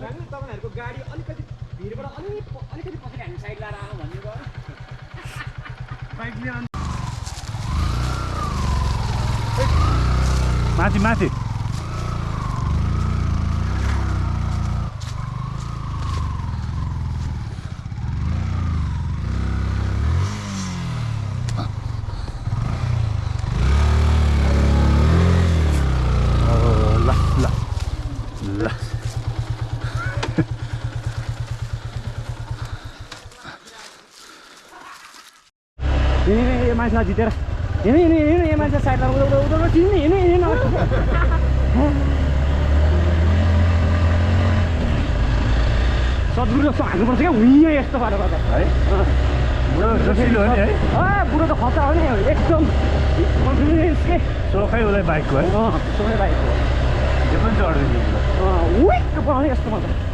तपाईहरुको गाडी अलिकति भिरबाट अलिकति पछि हामी साइड लाएर आउँ भन्ने भयो बाइकले माथि माथि ये मान्छे जितेर हिँड्नु यो मान्छे साइडमा उदो चिन्ने हिँड्नु सद्गुरु जस्तो हाल्नुपर्छ क्या हुँ यस्तो पारो गर्दा है बुढो जोसिलो हो नि है बुढो त खतरा हो नि एकदम कन्फिडेन्स के सोखै उसलाई बाइकको है सोखै बाइकको त्यो पनि चढ्दैन विक बनाउने यस्तो मजा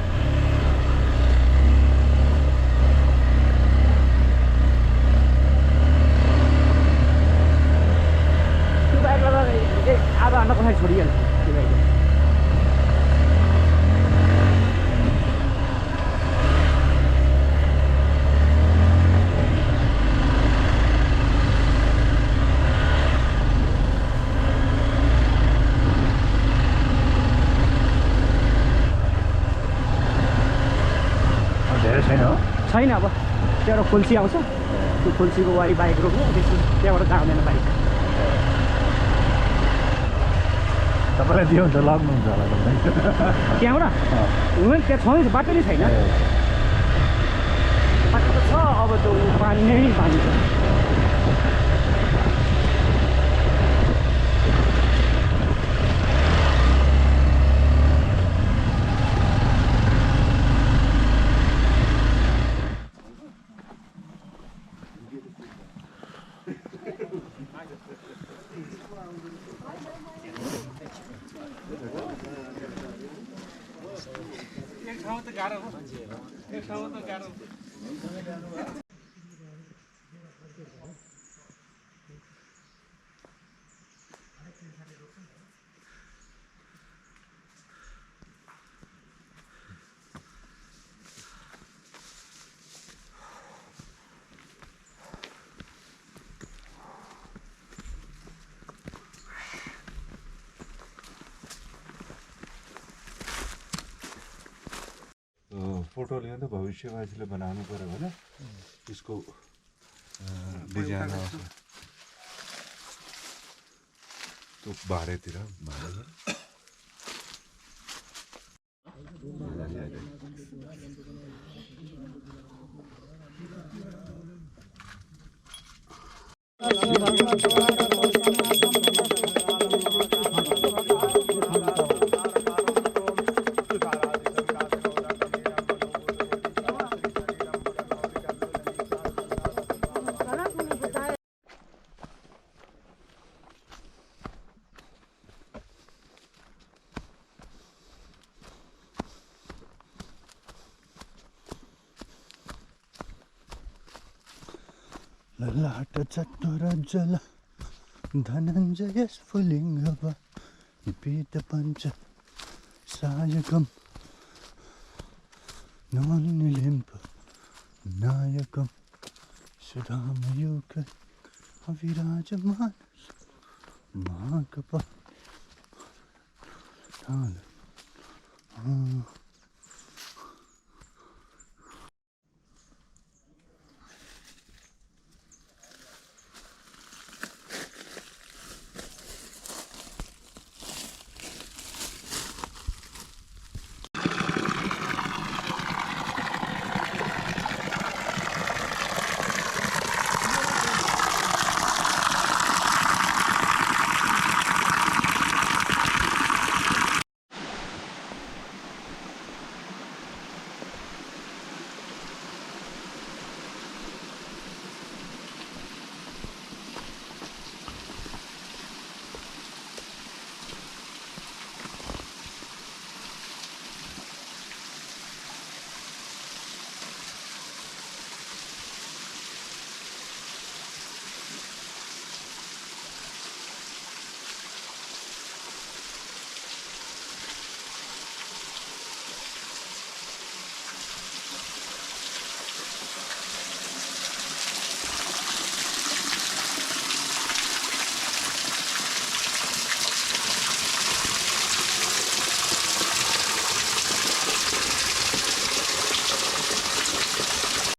आधा घन्टा पछाडि छोडिहाल्छ त्यो बाइक धेरै छैन अब त्यहाँबाट खोल्सी आउँछ त्यो खोल्सीको वारी बाइक रोक्नु त्यसपछि त्यहाँबाट जाँदैन बाइक तपाईँलाई दियो भने त लाग्नुहुन्छ होला त्यहाँबाट हुँदैन त्यहाँ छँदैछ बाटो नै छैन बाटो त छ अब त्यो पानी नै पानी छ फोटो लिएर त भविष्यवासीले बनाउनु पर्यो भने त्यसको डिजाइन आउँछ त्यो बारेतिर ललाट चट्टोर जल धनञ्जय स्फुलिङ्ग पीत पञ्च सायकं नवनिलिम्प नायकं सुधामयूख अविराजमान महाकप